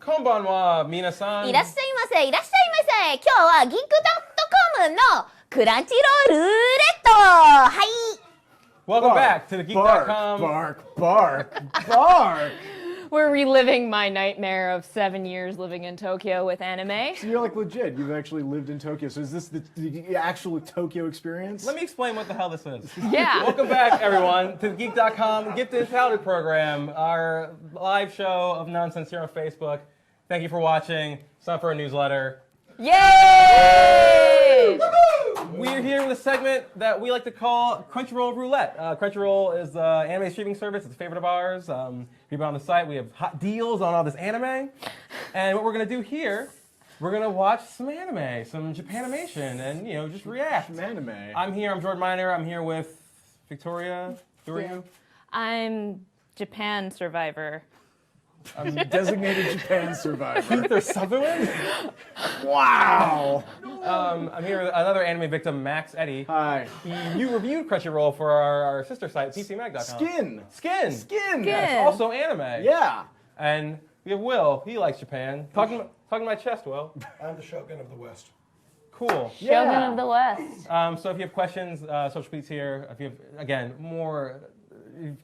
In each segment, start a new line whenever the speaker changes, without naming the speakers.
Konbanwa, Mina-san.
いらっしゃいませ、いらっしゃいませ。今日は geek.com のクランチロールーレット。はい。
Welcome back to the Geek.com.
Bark, bark, bark.
We're reliving my nightmare of 7 years living in Tokyo with anime.
So you're like legit. You've actually lived in Tokyo. So is this the actual Tokyo experience?
Let me explain what the hell this is.
Yeah.
Welcome back, everyone, to the Geek.com Gifted Touted program, our live show of nonsense here on Facebook. Thank you for watching. Sign up for our newsletter.
Yay!
We're here with a segment that we like to call Crunchyroll Roulette. Crunchyroll is an anime streaming service. It's a favorite of ours. If you've been on the site, we have hot deals on all this anime. And what we're going to do here, we're going to watch some anime, some Japanimation, and, you know, just react.
Some anime.
I'm Jordan Miner. I'm here with Victoria. Who are you?
I'm Japan survivor.
I'm designated Japan survivor.
Peter Sutherland?
Wow.
I'm here with another anime victim, Max Eddy.
Hi.
You reviewed Crunchyroll for our sister site, PCMag.com. Skin.
Skin.
Also anime.
Yeah.
And we have Will. He likes Japan. Talking to my chest, Will.
I'm the Shogun of the West.
Cool.
Yeah.
Shogun of the West.
So if you have questions, social tweets here. If you have, again,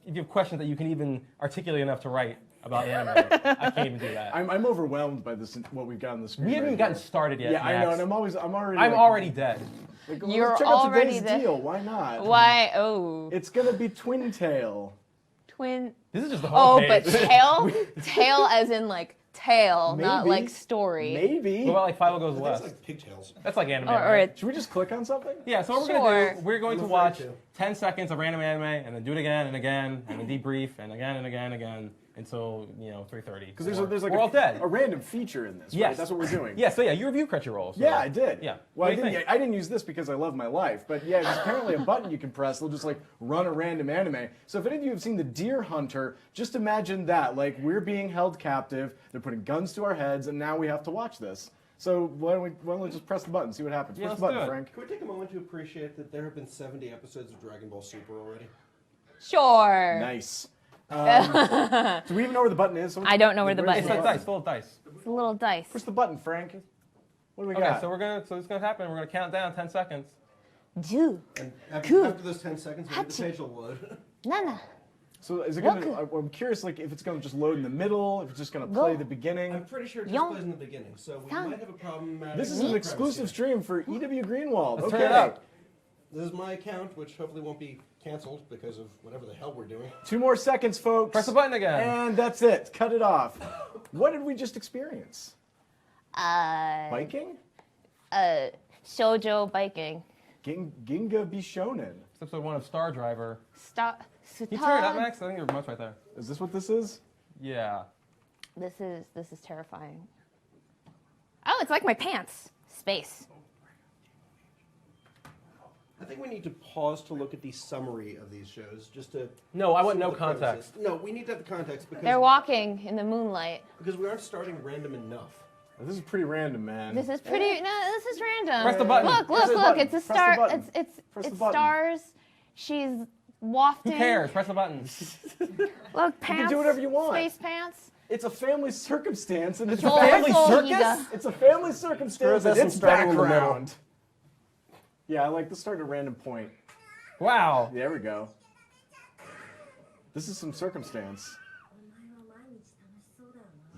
if you have questions that you can even articulate enough to write about anime, I can't even do that.
I'm overwhelmed by this. What we've got on the screen.
We haven't even gotten
here.
started yet.
Yeah,
Max.
I know, and I'm already.
I'm already dead.
Like,
You're
let's check out
already
today's
dead.
deal. Why not?
Why? Oh.
It's gonna be Twin Tail.
Twin.
This is just the
Oh,
homepage.
but tail? Tail as in like tail, not
Maybe.
like story.
Maybe.
What about like Five Goes
That's
West?
like pigtails.
That's like anime.
Or
right?
it,
Should we just click on something?
Yeah, so what we're
Sure.
going to do, we're going to
I'm
watch
afraid to.
10 seconds of random anime and then do it again and again and then debrief and again and again and again until, 3:30.
Because there's like
we're all dead.
a random feature in this.
Yes.
Right? That's what we're doing.
Yeah, so you reviewed Crunchyroll. So.
Yeah, I did.
Yeah.
Well,
What do you think?
I didn't use this because I love my life, but yeah, there's apparently a button you can press. It'll just like run a random anime. So if any of you have seen The Deer Hunter, just imagine that. Like we're being held captive. They're putting guns to our heads, and now we have to watch this. So why don't we just press the button, see what happens?
Yeah,
Press
let's
the button,
do it.
Frank.
Can we take a moment to appreciate that there have been 70 episodes of Dragon Ball Super already?
sure.
Nice. Do we even know where the button is?
I don't know where the
It's
button
like
is.
dice, full of dice.
It's a little dice.
Push the button, Frank. What do we
Okay,
got?
so it's gonna happen. We're gonna count down 10 seconds.
10、And Cool.
after those 10 seconds, maybe the page will load.
7、So
is it gonna?
Look.
I'm curious, like if it's gonna just load in the middle, if it's just gonna
Go.
play the beginning.
I'm pretty sure it just
Young.
plays in the beginning, so we
Sound.
might have a problem.
This is an exclusive stream for EW Greenwald.
Let's
Okay.
turn it up.
This is my account, which hopefully won't be canceled because of whatever the hell we're doing.
2 more seconds, folks.
Press the button again.
And that's it. Cut it off. What did we just experience?
あ
Biking?
少女バイキング。
Ginga Bishonen.
It's episode 1 of Star Driver.
Star.
Can you turn it up, Max? I think your remote's right there.
Is this what this is?
Yeah.
This is terrifying. Oh, it's like my pants. Space.
I think we need to pause to look at the summary of these shows, just to.
No, I want
see
no
what the premise
context.
is. No, we need to have the context because
They're walking in the moonlight.
we aren't starting random enough.
This is pretty random, man.
This is pretty. No, this is random.
Press the button.
Look,
Press the
look,
button.
look! It's a
Press the
star.
button.
It's
Press the
it's
button.
stars. She's wafting.
Who cares? Press the button.
Look, pants.
do whatever you want.
Space pants.
It's a family circumstance, and it's
Soul-
a family
Soul
circus.
Giga.
It's a family circumstance,
Screw
and
this
it's
and starting in the middle.
background. Yeah, I like this. Start at a random point.
Wow.
There we go. This is some circumstance.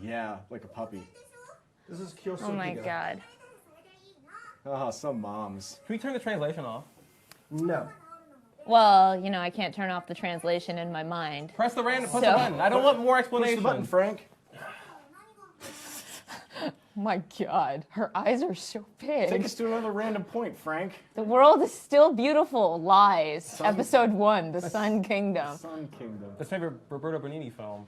Yeah, like a puppy.
This is Kyoso
Oh my
Giga.
god.
Ah, some moms.
Can we turn the translation off?
No.
Well, I can't turn off the translation in my mind.
Press the
So-
button. I don't want more
Push
explanation.
the button, Frank.
Oh my god. Her eyes are so
Take
big.
us to another random point, Frank.
The world is still beautiful. Lies. Episode 1, The Sun Kingdom.
Sun Kingdom.
That's my favorite Roberto Benigni film.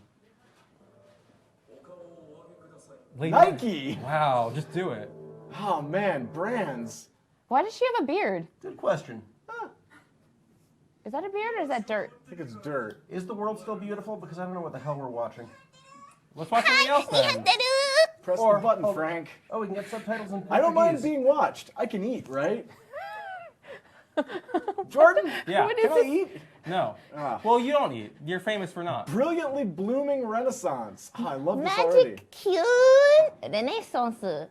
Lady-
Nike!
Wow, just do it.
Oh man, brands.
Why does she have a beard?
Good question.
Is that a beard or is that dirt?
I think it's dirt.
Is the world still beautiful? Because I don't know what the hell we're watching.
Let's watch something else then.
Press
Or-
the button,
oh,
Frank.
Oh, we can get subtitles in Portuguese.
I don't mind being watched. I can eat, right? Jordan?
Yeah.
What
Can
is
I
this?
eat?
No.
Ah.
Well, you don't eat. You're famous for not.
Brilliantly blooming renaissance. Oh, I love this already.
マジックキューンレネサンス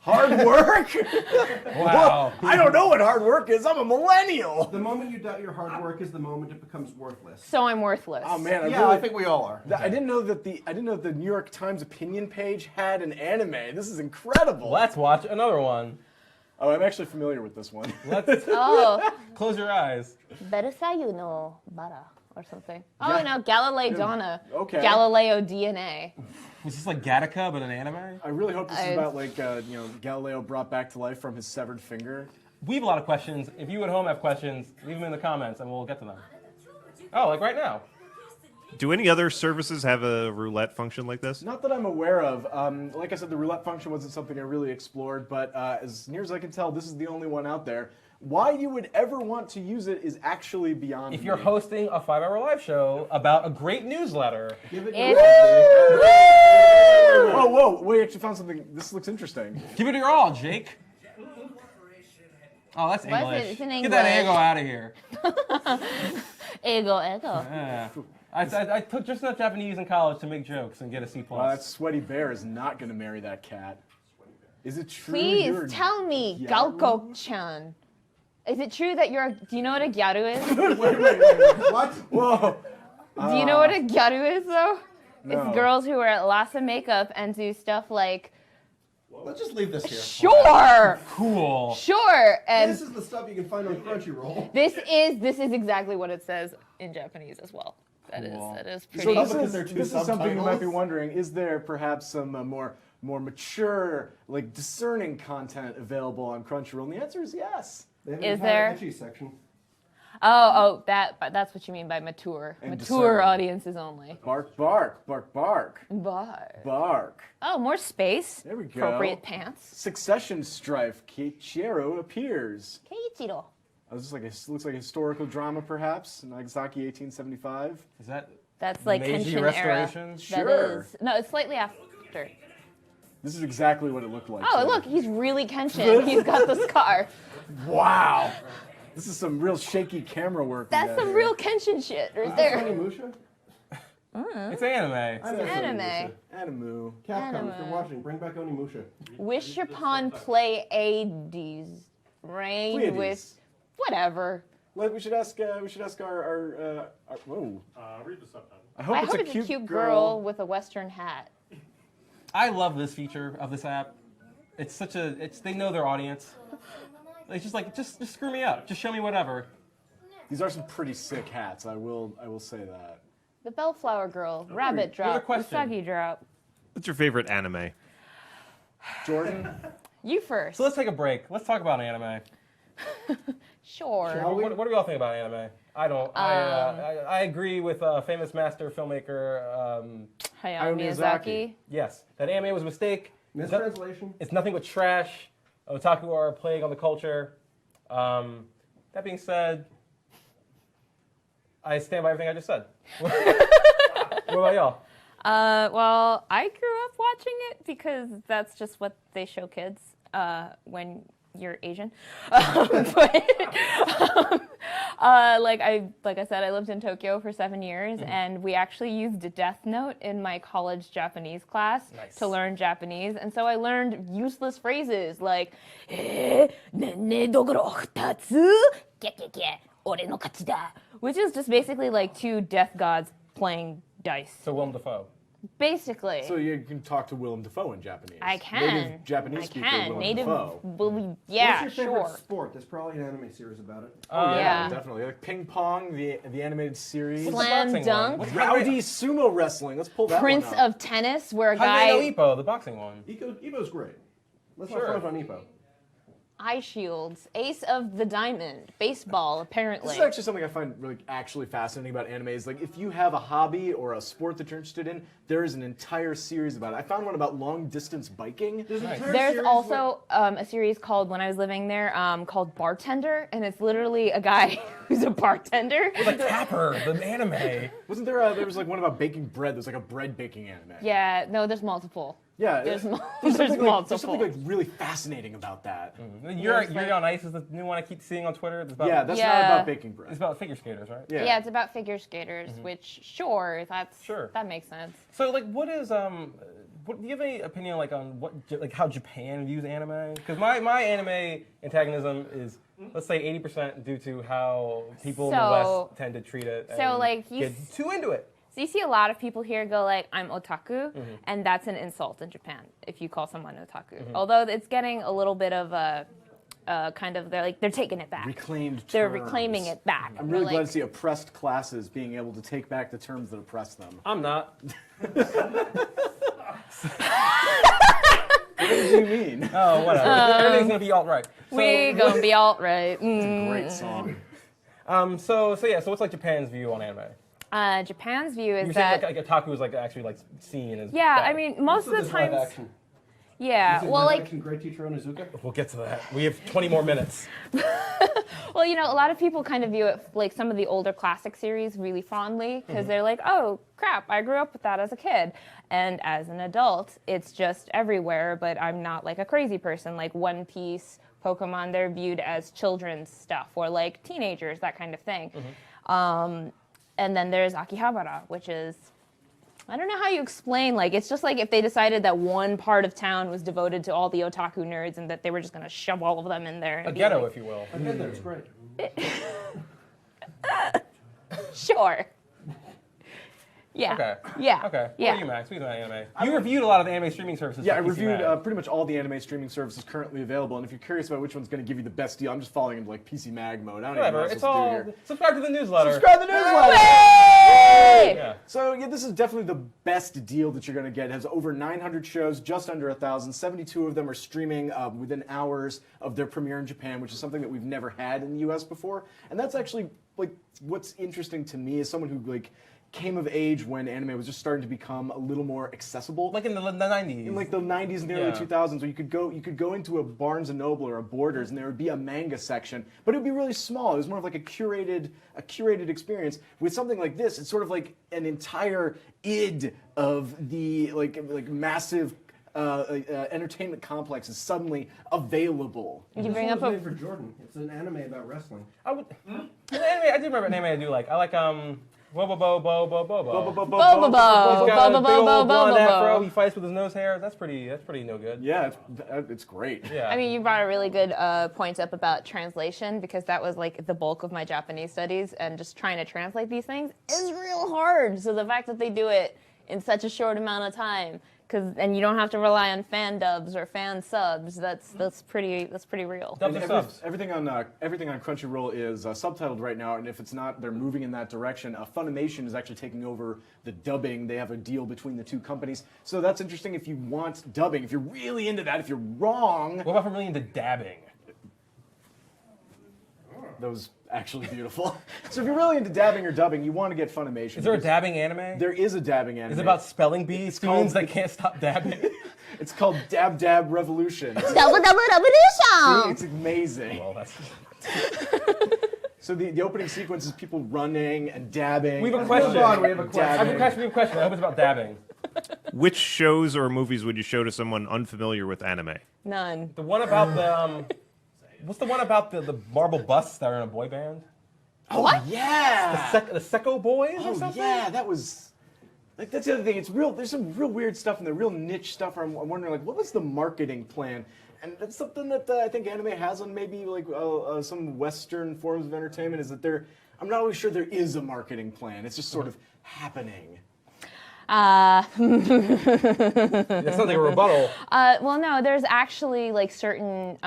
Hard work?
Wow.
I don't know what hard work is. I'm a millennial.
The moment you doubt your hard work is the moment it becomes worthless.
So I'm worthless.
Oh man,
Yeah, I think we all are.
I didn't know that the New York Times opinion page had an anime. This is incredible.
Let's watch another one.
Oh, I'm actually familiar with this one.
Let's
Oh
close your eyes.
ベルサイユのバラ
or something. Oh
Yeah.
no, Galileo Donna.
Okay.
Galileo DNA.
Was this like Gattaca, but an anime?
I really hope this is about like Galileo brought back to life from his severed finger.
We have a lot of questions. If you at home have questions, leave them in the comments and we'll get to them. Oh, like right now.
Do any other services have a roulette function like this?
Not that I'm aware of. Like I said, the roulette function wasn't something I really explored, but as near as I can tell, this is the only one out there. Why you would ever want to use it is actually beyond
If you're
me.
hosting a 5-hour live show about a great newsletter,
Give it
If-
your
Whoa, whoa, wait, I actually found something. This looks interesting.
give it your all, Jake. Oh, that's
What's
English.
it? It's in
Get that
English.
ego out of here.
Ego.
Yeah. I took just enough Japanese in college to make jokes and get a C+.
Wow, that sweaty bear is not going to marry that cat. Is it true?
Please
you're
tell me,
Gyaru?
Galko-chan. Is it true that you're? Do you know what a gyaru is?
What?
Whoa.
Do you know what a gyaru is though?
No.
It's girls who wear lots of makeup and do stuff like
Let's just leave this here.
sure,
Cool.
sure, and
This is the stuff you can find on Crunchyroll.
this is exactly what it says in Japanese as well. That
Cool.
is
So
pretty.
this
there are
is,
two
this is something you might be
subtitles?
wondering. Is there perhaps some more mature, like discerning content available on Crunchyroll? And the answer is yes.
They haven't
Is
had
there?
an ecchi section.
That's what you mean by mature.
And
Mature
discern.
audiences only.
Bark, bark, bark, bark,
Bar.
bark.
Oh, more space.
There we go.
Appropriate pants.
Succession strife. Kiichiro appears.
Keiichiro.
Oh, this is like looks like a historical drama, perhaps. Nagasaki, 1875.
Is that
That's like
Meiji
Kenshin
Restoration?
era.
Sure.
That is. No, it's slightly after.
This is exactly what it looked like.
Oh,
too.
look, he's really Kenshin. He's got the scar.
Wow. This is some real shaky camera work. we
That's
got
some
here.
real Kenshin shit right there.
Onimusha?
It's anime.
Anime.
Animu.
Capcom, if you're watching, bring back Onimusha.
Wish upon Pleiades. Rain
Pleiades.
with whatever.
Like, we should ask our whoa.
Read the subtitle.
I hope
I
it's
hope
a
it's
cute
a cute girl with a Western hat.
I love this feature of this app. It's such a they know their audience. It's just like just screw me up. Just show me whatever.
These are some pretty sick hats. I will say that.
The Bellflower Girl, Rabbit
Another
Drop,
question.
Usagi Drop.
What's your favorite anime?
Jordan,
You first.
So let's take a break. Let's talk about anime.
Sure.
What do we all think about anime? I don't. I agree with famous master filmmaker.
Hayao
Miyazaki.
Miyazaki.
Yes, that anime was a mistake.
Mistranslation?
It's nothing but trash. Otaku are a plague on the culture. That being said, I stand by everything I just said. What about y'all?
Well, I grew up watching it because that's just what they show kids when you're Asian. Like I said, I lived in Tokyo for 7 years, and we actually used a Death Note in my college Japanese class
Nice.
to learn Japanese, and so I learned useless phrases like which is just basically like two death gods playing dice.
So Willem Dafoe.
Basically.
so you can talk to Willem Dafoe in Japanese.
I can.
Native Japanese
I
speaker
can.
Willem
Native.
Dafoe.
Yeah,
What's your favorite
sure.
sport? There's probably an anime series about it.
Oh
Yeah.
definitely. Like Ping Pong, the animated series.
What's the
Slam
boxing
dunk.
one? What's
Rowdy sumo wrestling. Let's pull that
Prince
one out.
of Tennis, where a
Hagei
guy
no Ippo, the boxing one.
Evo's great. Let's
Sure.
not front on Evo.
eye shields, Ace of the Diamond, baseball apparently.
This is actually something I find really actually fascinating about anime is like if you have a hobby or a sport that you're interested in, there is an entire series about it. I found one about long distance biking.
There's, an
Nice.
entire
There's
series
also a series called, when I was living there, called Bartender, and it's literally a guy who's a bartender.
The Tapper, the anime.
Wasn't there was like one about baking bread? There's like a bread baking anime.
Yeah, no, there's multiple.
Yeah,
There's
there's
multiple.
something like really fascinating about that.
Yuri on Ice is the new one I keep seeing on Twitter. It's about,
Yeah, that's not
Yeah.
about baking bread.
it's about figure skaters, right?
Yeah, it's about figure skaters, which that makes sense.
So, like, what is do you have any opinion like on how Japan views anime? Because my anime antagonism is, let's say, 80% due to how people in the
So-
West tend to treat it.
so,
and
like, you
get too into it.
So you see a lot of people here go like, I'm otaku, and that's an insult in Japan if you call someone otaku. Although it's getting a little bit of a kind of, they're taking it back.
Reclaimed
They're
terms.
reclaiming it back.
I'm really glad to see oppressed classes being able to take back the terms that oppress them.
I'm not.
What did you mean?
Oh, whatever. Everything's gonna be alt-right. So,
We gonna be alt-right.
Great song.
So what's like Japan's view on anime?
Japan's view is
You're saying
that,
like otaku is like actually like seen as
yeah,
bad.
I mean, most of the
This live
times,
action.
yeah,
Is it
well,
live
like,
action Great Teacher Onizuka?
We'll get to that. We have 20 more minutes.
well, you know, a lot of people kind of view it like some of the older classic series really fondly because they're like, oh crap, I grew up with that as a kid. And as an adult, it's just everywhere, but I'm not like a crazy person. Like One Piece, Pokemon, they're viewed as children's stuff or like teenagers, that kind of thing. And then there's Akihabara, which is, I don't know how you explain, like, it's just like if they decided that one part of town was devoted to all the otaku nerds and that they were just going to shove all of them in there. And
A
be
ghetto,
like,
if you will.
I've been there. It's great.
Sure. Yeah.
Okay.
Yeah.
Okay. What
Yeah.
are you, Max? What do you think about anime? You reviewed a lot of the anime streaming services.
Yeah, I
for PC
reviewed
Mag.
pretty much all the anime streaming services currently available, and if you're curious about which one's going to give you the best deal, I'm just falling into like PC Mag mode. I don't even know
Whatever.
what I'm
It's
supposed
all.
to do here.
Subscribe to the newsletter.
Subscribe to the newsletter!
Hey!
Yeah.
So yeah, this is definitely the best deal that you're going to get. It has over 900 shows, just under 1,000. 72 of them are streaming within hours of their premiere in Japan, which is something that we've never had in the U.S. before. And that's actually like what's interesting to me as someone who like came of age when anime was just starting to become a little more accessible.
Like in the 90s.
In like the 90s and the early
Yeah.
2000s, where you could go into a Barnes and Noble or a Borders, and there would be a manga section, but it would be really small. It was more of like a curated experience. With something like this, it's sort of like an entire id of the like massive entertainment complex is suddenly available.
You
This
bring
one
up
was
a
made for Jordan. It's an anime about wrestling.
I would. The anime, I do remember an anime I do like. I like Bobo Bobo Bobo Bobo.
Bobo
He's got a big old
Bobo
blonde afro.
Bobo.
He fights with his nose hair. That's pretty no good.
Yeah, it's great.
Yeah.
I mean, you brought a really good point up about translation because that was like the bulk of my Japanese studies, and just trying to translate these things is real hard. So the fact that they do it in such a short amount of time, and you don't have to rely on fan dubs or fan subs, that's pretty real.
Dubs
And
or subs?
everything on Crunchyroll is subtitled right now, and if it's not, they're moving in that direction. Funimation is actually taking over the dubbing. They have a deal between the two companies, so that's interesting. If you want dubbing, if you're really into that, if you're wrong,
What about if I'm really into dabbing?
that was actually beautiful. So if you're really into dabbing or dubbing, you want to get Funimation.
Is there a
because
dabbing anime?
There is a dabbing anime.
Is it about spelling bee
called-
students that can't stop dabbing?
It's called Dab Dab Revolution.
Double revolution!
It's amazing.
Well, that's.
So the opening sequence is people running and dabbing.
We have a question.
Hold on, we have a
I
question.
have a question. We have a question. I hope it's about dabbing.
Which shows or movies would you show to someone unfamiliar with anime?
None.
The one about the what's the one about the marble busts that are in a boy band?
Oh, yeah.
The Secco Boys or
Oh
something?
yeah, that was. Like that's the other thing. It's real. There's some real weird stuff in there, real niche stuff. I'm wondering, like, what was the marketing plan? And that's something that I think anime has on maybe like some Western forms of entertainment. Is that there? I'm not always sure there is a marketing plan. It's just sort of happening.
That's not like a rebuttal.
Well, no, there's actually like certain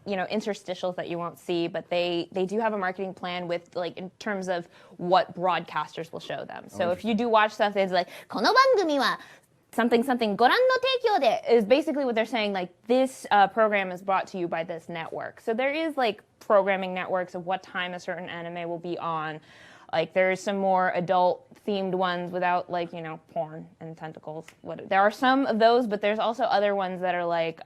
interstitials that you won't see, but they do have a marketing plan with like in terms of what broadcasters will show them. So if you do watch stuff that's like
この番組は
somethingご覧の提供で is basically what they're saying, like this program is brought to you by this network. So there is like programming networks of what time a certain anime will be on. Like there's some more adult themed ones without like, porn and tentacles. There are some of those, but there's also other ones that are like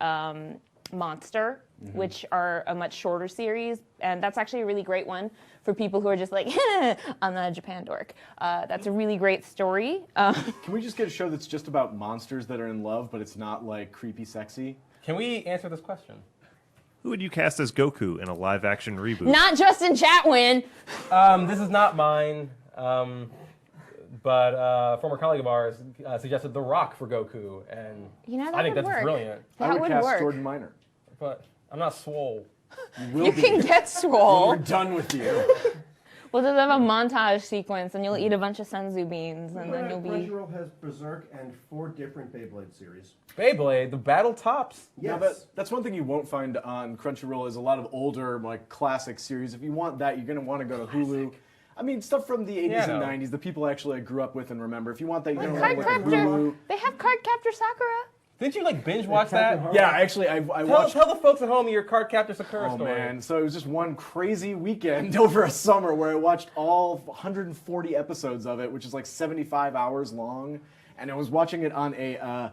Monster, which are a much shorter series, and that's actually a really great one for people who are just like, I'm not a Japan dork. That's a really great story.
Can we just get a show that's just about monsters that are in love, but it's not like creepy sexy?
Can we answer this question?
Who would you cast as Goku in a live-action reboot?
Not Justin Chatwin.
This is not mine, but a former colleague of ours suggested The Rock for Goku, and
That
I think
would
that's
work.
brilliant.
I
That
would
would
cast
work.
Jordan Minor.
But I'm not swole.
You can get swole.
We're done with you.
We'll just have a montage sequence, and you'll eat a bunch of senzu beans, and then you'll be.
Crunchyroll has Berserk and 4 different Beyblade series.
Beyblade, the battle tops.
Yes.
Now that's one thing you won't find on Crunchyroll is a lot of older, like, classic series. If you want that, you're going to want to go to Hulu. I mean, stuff from the 80s
Yeah,
and
no.
90s, the people actually I grew up with and remember. If you want that, you're going to
Card
want to look at
Captor.
Hulu.
They have Card Captor Sakura.
Didn't you like binge watch that?
Yeah, actually, I
Tell,
watched...
tell the folks at home your Card Captor Sakura
Oh,
story.
man. So it was just one crazy weekend over a summer where I watched all 140 episodes of it, which is like 75 hours long. And I was watching it on an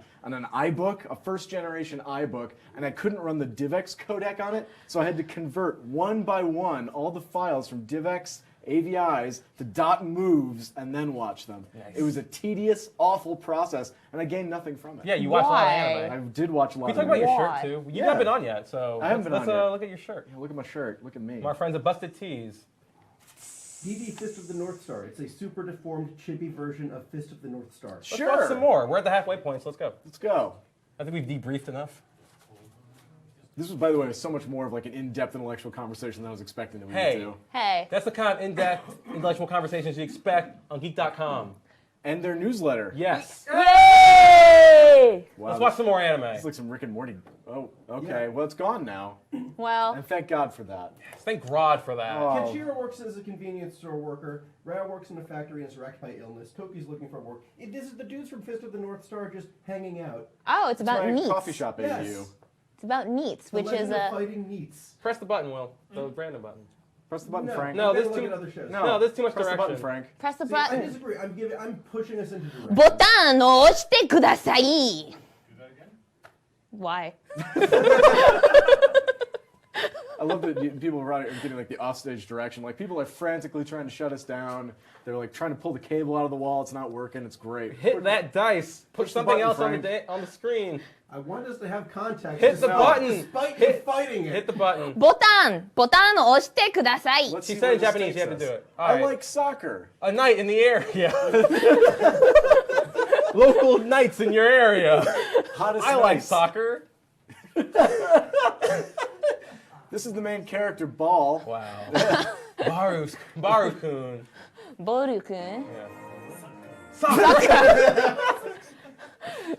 iBook, a first-generation iBook, and I couldn't run the DivX codec on it, so I had to convert one by one all the files from DivX AVIs to dot moves and then watch them.
Nice.
It was a tedious, awful process, and I gained nothing from it.
Yeah, you watch a lot of
Why?
anime.
I did watch a lot
We
of
talk about your
anime.
shirt
Why?
too. You
Yeah.
haven't been on yet, so
I haven't been
let's
on yet.
look at your shirt.
Yeah, look at my shirt. Look at me.
My friends at Busted Tees.
DD Fist of the North Star. It's a super deformed chibi version of Fist of the North Star.
Let's
Sure.
watch some more. We're at the halfway point, so let's go.
Let's go.
I think we've debriefed enough.
This was, by the way, so much more of like an in-depth intellectual conversation than I was expecting that we
Hey.
would do.
Hey.
That's the kind of in-depth intellectual conversations you expect on Geek.com.
And their newsletter.
Yes.
Yay!
Wow,
Let's watch some more anime.
It's like some Rick and Morty. Oh, okay.
Yeah.
Well, it's gone now.
Well,
And thank God for that.
Thank God for that.
Oh.
Kenshiro works as a convenience store worker. Rao works in a factory and is wrecked by illness. Toki's looking for work. This is the dudes from Fist of the North Star just hanging out.
oh, it's about
My
neats.
coffee shop
Yes.
AU.
It's about neats,
The
which is
Legend of
a.
Fighting Neats.
Press the button, Will. The random button.
Press the button,
No,
Frank.
No,
you
this
gotta
too-
look at other shows.
No, there's too much
Press the button,
direction.
Frank.
Press the
See, I
button.
disagree. I'm pushing us into direction.
ボタンを押してください。
Why?
I love that people are getting like the offstage direction. Like people are frantically trying to shut us down. They're like trying to pull the cable out of the wall. It's not working. It's great.
Hit that dice. Put
Push the
something
button,
else on
Frank.
on the screen.
I want us to have contact.
Hit the button.
Despite you fighting it.
Hit the button.
ボタンを押してください。
Let's
She
see
said
what
in
this
Japanese.
takes
You have to
us.
do it. All
I
right.
like soccer.
A night in the area. Local nights in your area.
Hottest
I like
nights.
soccer.
This is the main character, Ball.
Wow. Baru-kun.
ボル君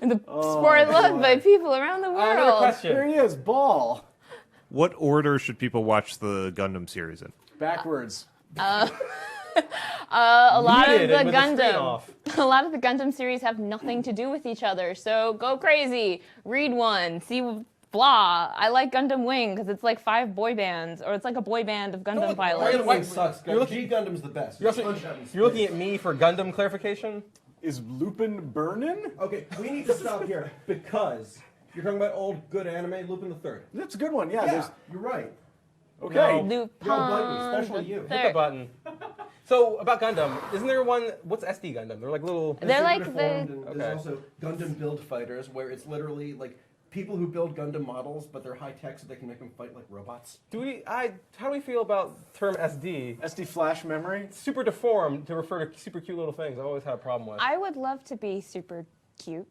The sport loved by people around the
Another
world.
question.
Here he is, Ball.
What order should people watch the Gundam series in?
Backwards.
A lot of
Muted
the
and with the screen
Gundam,
off.
a lot of the Gundam series have nothing to do with each other. So go crazy, read one, see blah. I like Gundam Wing because it's like 5 boy bands, or it's like a boy band of Gundam pilots.
Gundam Wing sucks.
You're looking-
G Gundam's the best.
You're,
It's punch out in
you're looking
space.
at me for Gundam clarification?
Is Lupin burning?
Okay, we need to stop here because you're talking about old good anime, Lupin the Third.
That's a good one. Yeah.
Yeah,
There's,
you're right.
okay.
No.
Lupin
Y'all bite me, especially
the
you.
Hit the
Third.
button. So, about Gundam, isn't there one, what's SD Gundam? They're like little...
They're
Super
like
deformed,
the-
and
Okay.
There's also Gundam build fighters where it's literally like people who build Gundam models, but they're high tech so they can make them fight like robots.
How do we feel about the term SD?
SD flash memory.
Super deformed to refer to super cute little things. I've always had a problem with.
I would love to be super cute,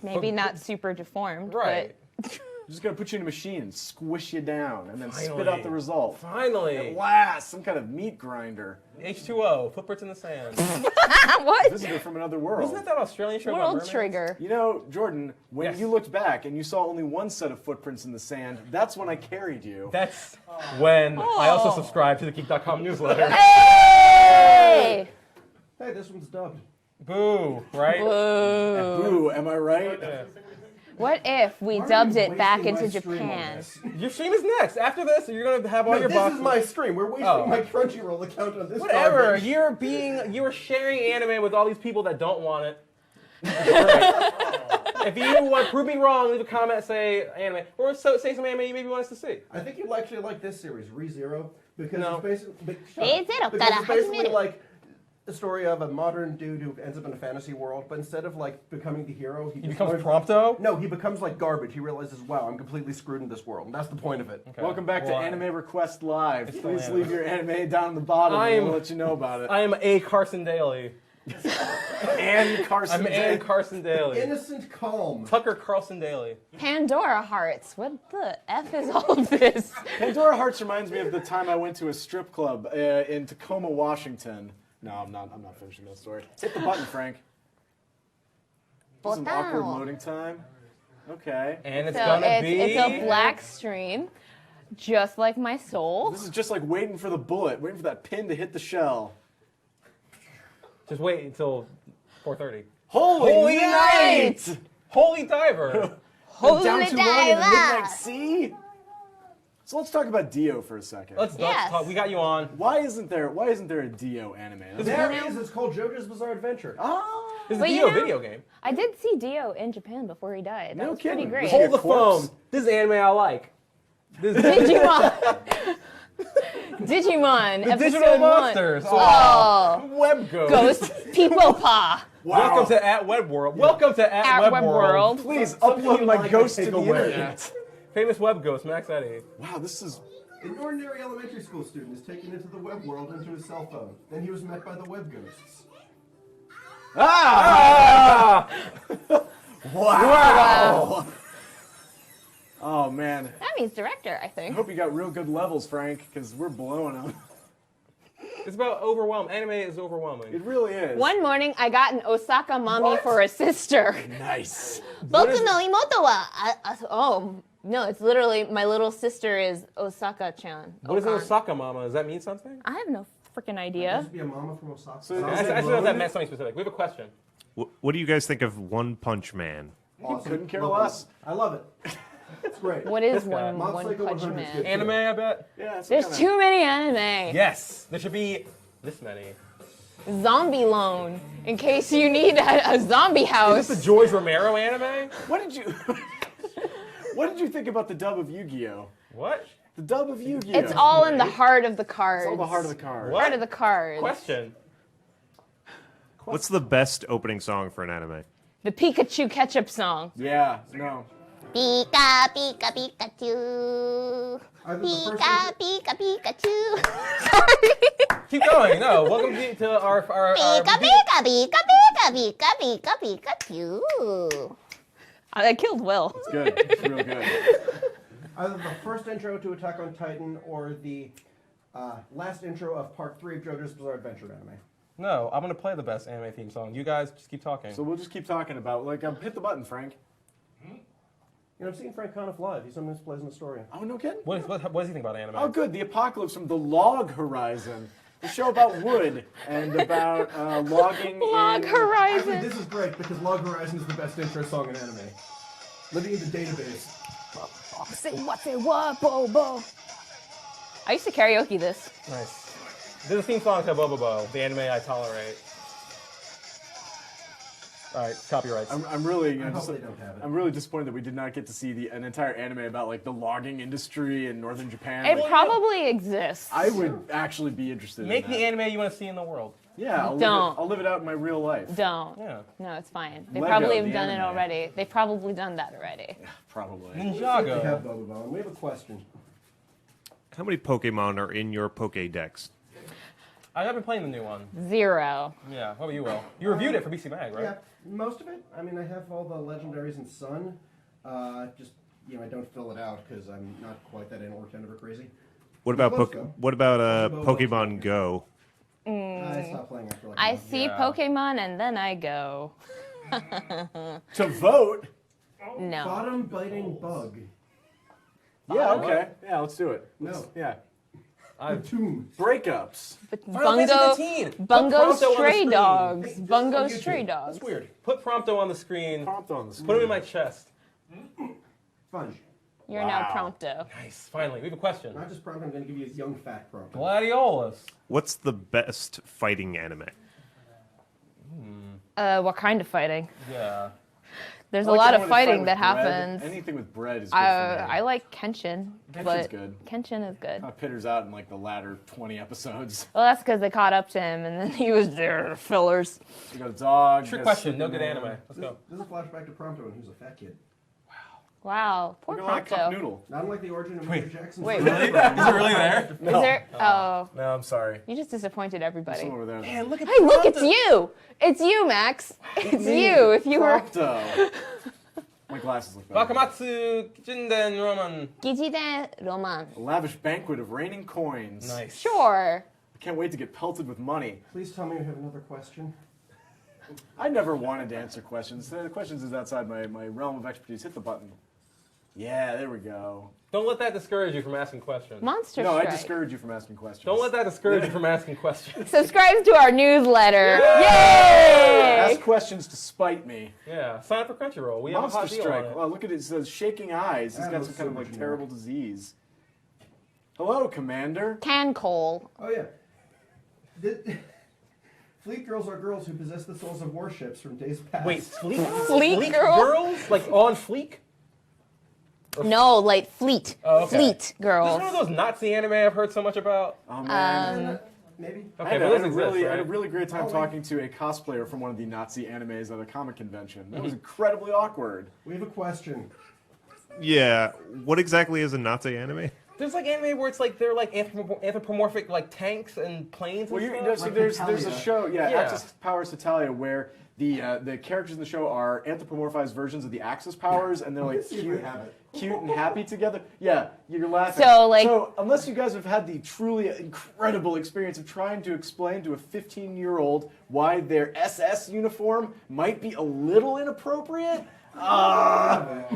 maybe not super deformed,
Right.
but
Just gonna put you in a machine and squish you down, and then spit
Finally.
out the result.
Finally.
At last, some kind of meat grinder.
H2O, footprints in the sand.
what?
Visitor from another world.
Wasn't that Australian show about
World
mermaids?
Trigger.
You know, Jordan, when
Yes.
you looked back and you saw only one set of footprints in the sand, that's when I carried you.
That's when I also subscribed to the Geek.com newsletter.
Hey!
Hey, this one's dubbed.
Boo, right?
Ooh, am I right?
Yeah.
What if we
Why are
dubbed
you
it back
wasting
into
my stream on
Japan?
this?
Your stream is next. After this, you're gonna have all
No,
your
this
boxes.
is my stream. We're wasting
Oh.
my Crunchyroll account on this.
Whatever.
garbage.
You're sharing anime with all these people that don't want it. Great. If you want to prove me wrong, leave a comment, say anime, or say some anime you maybe want us to see.
I think you'll actually like this series, ReZero, because
No.
it's basically
ReZero
because
から
it's basically
始める。
like the story of a modern dude who ends up in a fantasy world, but instead of like becoming the hero,
He becomes Prompto.
No, he becomes like garbage. He realizes, wow, I'm completely screwed in this world, and that's the point of it.
Okay.
Welcome back to
Well,
Anime Request Live.
It's still
Please
anime.
leave your anime down in the bottom and we'll let you know about it.
I am A. Carson Daly.
Anne Carson.
I'm Ann Carson Daly.
Innocent calm.
Tucker Carlson Daly.
Pandora Hearts. What the F is all this?
Pandora Hearts reminds me of the time I went to a strip club in Tacoma, Washington. No, I'm not finishing that story. Hit the button, Frank. Some awkward
ボタンを。
loading time. Okay.
And it's
So
gonna be.
it's a black stream, just like my soul.
This is just like waiting for the bullet, waiting for that pin to hit the shell.
Just wait until 4:30.
Holy
night!
night!
Holy diver.
The down
Holy
too long in the midnight
diver.
sea. So let's talk about Dio for a second.
Let's
Yes.
talk. We got you on.
Why isn't there a Dio anime?
There it is. It's called JoJo's Bizarre Adventure.
Ah,
This is
But
a
you
Dio
know-
video game.
I did see Dio in Japan before he died. That
No
was
kidding.
pretty great.
Hold
Hold the
corpse.
phone. This is anime I like. This is
Digimon. Digimon.
the
episode
digital
1.
monsters.
Oh.
Web Ghost.
Ghost People Pa.
Welcome to At Web World. Welcome to At
At
Web
Web
World.
World.
please
Something
upload
you
my
like,
ghost
I
to
take
the
away.
internet.
Famous Web Ghost, Max Eddy.
Wow, this is.
An ordinary elementary school student is taken into the web world into his cell phone. Then he was met by the web ghosts.
Ah! Wow! Oh man,
That means director, I
I
think.
hope you got real good levels, Frank, because we're blowing them.
It's about overwhelm. Anime is overwhelming.
It really is.
One morning, I got an Osaka mommy for a sister.
Nice.
僕の妹は、
Oh, no, it's literally my little sister is Osaka-chan.
What is an Osaka Mama? Does that mean something?
I have no freaking
Used
idea.
to be a mama from Osaka.
So
I just know that meant something specific. We have a question.
What do you guys think of One Punch Man?
Awesome.
couldn't care
Love it.
less.
I love it. It's great.
What is
This guy.
one
Mob Psycho
Punch
100 is
Man?
good.
Anime, I bet.
Yeah, it's
There's
kinda-
too many anime.
Yes, there should be this many.
Zombie Loan, in case you need a zombie
Is
house.
this the George Romero anime?
What did you? What did you think about the dub of Yu-Gi-Oh?
What?
The dub of Yu-Gi-Oh.
It's all in the heart of the cards.
It's all the heart of the card.
What?
Heart of the cards.
Question.
What's the best opening song for an anime?
The Pikachu ketchup song.
Yeah. No.
ピカピカピカチュウ。
Either
ピ
the first
カピカピカチュウ。
Keep going. No, welcome to our
ピカピカピカピカピカピカピカチュウ。
I killed Will.
It's good. It's real good.
Either the first intro to Attack on Titan or the last intro of Part 3 of JoJo's Bizarre Adventure anime.
No, I'm gonna play the best anime theme song. You guys just keep talking.
So we'll just keep talking about hit the button, Frank.
You know, I've seen Frank Conniff live. He sometimes plays in the story.
Oh no kidding.
what does he think about anime?
Oh good. The Apocalypse from the Log Horizon. The show about wood and about logging
Log
in.
Actually,
Horizon.
this is great because Log Horizon is the best intro song in anime. Living in the database.
Say what, bo, bo. I used to karaoke this.
Nice. This is a theme song to Bobobo, the anime I tolerate. All right, copyrights.
I'm really,
I hope they don't have it.
I'm really disappointed that we did not get to see an entire anime about like the logging industry in northern Japan.
It
Like,
probably exists.
I would actually be interested
Make
in
the
that.
anime you want to see in the world.
Yeah,
Don't.
I'll live it out in my real life.
Don't.
Yeah.
No, it's fine. They
Lego,
probably have
the
done it
anime.
already. They've probably done that already.
Probably.
We have
Ninjago.
Bobobo, and we have a question.
How many Pokemon are in your Pokédex?
I haven't been playing the new one.
0.
Yeah, what about you, Will? You reviewed it for BC Mag, right?
Yeah, most of it. I mean, I have all the legendaries in Sun. Just, you know, I don't fill it out because I'm not quite that anal retentive or crazy.
What about
Let's go.
Pokemon Go?
I stopped playing after like a
I
month.
see
Yeah.
Pokemon and then I go.
To vote?
No.
Bottom biting bug.
Yeah, okay. Yeah, let's do it.
No.
Yeah.
Tomb.
Breakups.
Final Fantasy XIII. Put
Bungo
Prompto on the
Stray
screen.
Dogs.
Hey, just
Bungo
on YouTube.
Stray Dogs.
That's weird.
Put Prompto on the screen.
Prompt on the screen.
Put him in my chest.
Fun.
You're now
Wow.
Prompto.
Nice. Finally, we have a question.
Not just prompt, I'm going to give you a young fat prompt.
Gladiolus.
What's the best fighting anime?
What kind of fighting?
Yeah.
There's
I
a
like
lot
the
of
one where they fight
fighting
with
that
bread.
happens.
Anything with bread is good for me.
I like Kenshin.
Kenshin's
But
good.
Kenshin is good.
Pitters out in like the latter 20 episodes.
Well, that's because they caught up to him, and then he was there fillers.
You got a dog.
Trick
you got a
question. No good
Superman.
anime. Let's go.
This is a flashback to Prompto when he was a fat kid.
Wow, poor
Look at that cup
Prompto.
noodle.
Not unlike the origin of Major Jackson's.
Wait,
Really? Is it really there?
Is there? Oh,
No, I'm sorry.
you just disappointed everybody.
Someone over there.
Man, look at
Hey, look, it's
Prompto.
you. It's you, Max. It's you. If you were
Prompto. My glasses look better.
Wakamatsu Jinden Roman.
Gijide Roman.
A lavish banquet of raining coins.
Nice.
Sure.
I can't wait to get pelted with money.
Please tell me you have another question.
I never wanted to answer questions. The questions is outside my realm of expertise. Hit the button. Yeah, there we go.
Don't let that discourage you from asking questions.
Monster
No, I
Strike.
discourage you from asking questions.
Don't let that discourage you from asking questions.
Subscribe to our newsletter.
Ask
Yay!
questions to spite me.
Yeah, sign up for Crunchyroll. We have a hot
Monster
deal
Strike.
on it.
Wow, look at it. It says shaking eyes. He's
That
got
was
some kind of
so
like
generic.
terrible disease. Hello, Commander.
Can Cole.
Oh yeah. Fleet girls are girls who possess the souls of warships from days past.
Wait, fleek?
Fleet girl?
girls? Like on fleek?
No, like Fleet.
Oh, okay.
Fleet
This is
girls.
one of those Nazi anime I've heard so much about.
Oh man.
Maybe.
Okay,
I had,
but
a,
this
I had a
exists,
really, I
right?
had a really great time
Oh,
talking to a cosplayer from one of the Nazi animes at a comic convention. That was incredibly awkward.
We have a question.
Yeah. What exactly is a Nazi anime?
There's like anime where it's like they're like anthropomorphic like tanks and planes
Well,
and
you,
stuff.
so
Like
there's a
Italia.
show,
Yeah.
Axis Powers Italia, where the characters in the show are anthropomorphized versions of the Axis powers, and they're like
See if
cute,
we have it.
cute and happy together. Yeah, you're laughing.
So,
unless you guys have had the truly incredible experience of trying to explain to a 15-year-old why their SS uniform might be a little inappropriate.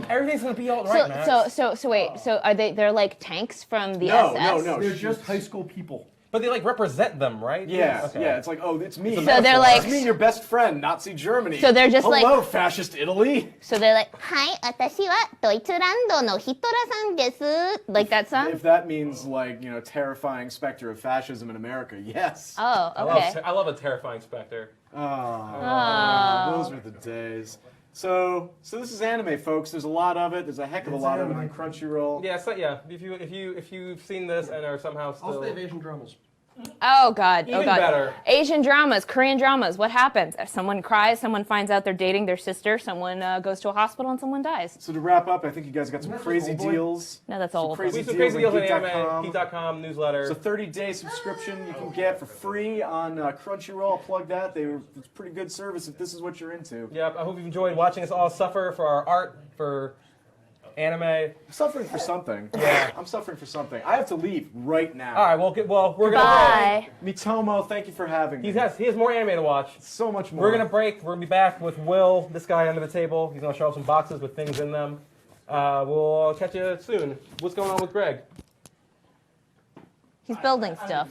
Everything's gonna be all right, Max.
So wait. So are they're like tanks from the
No,
SS?
no.
They're just high school people.
But they like represent them, right?
Yeah,
Okay.
yeah. It's like, oh, it's me.
So they're like-
it's me, your best friend, Nazi Germany.
So they're just like-
hello, fascist Italy.
So they're like,
はい、私はドイツランドのヒトラーさんです。
like that song?
If that means like, terrifying specter of fascism in America, yes.
Oh,
I
okay.
love a terrifying specter.
Those were the days. So this is anime, folks. There's a lot of it. There's a heck of a
It's
lot of it
anime.
on Crunchyroll.
Yeah, so yeah. If you've seen this and are somehow still
Also, they have Asian dramas.
Oh God. Oh
Even
God.
better.
Asian dramas, Korean dramas. What happens? Someone cries. Someone finds out they're dating their sister. Someone goes to a hospital and someone dies.
So to wrap up, I think you guys got some
Isn't that
crazy
just Old Boy?
deals.
No, that's
Some
old.
crazy
we have some crazy deals on
Geek.com.
anime, Geek.com newsletter.
It's a 30-day subscription you can get for free on Crunchyroll. I'll plug that. It's a pretty good service if this is what you're into.
Yep, I hope you've enjoyed watching us all suffer for our art, for anime.
I'm suffering for something.
Yeah.
I'm suffering for something. I have to leave right now.
All right, we're gonna
Bye.
Mitomo, thank you for having me.
break. He has more anime to watch.
So much more.
We're gonna break. We're gonna be back with Will, this guy under the table. He's gonna show us some boxes with things in them. We'll catch you soon. What's going on with Greg?
He's building stuff.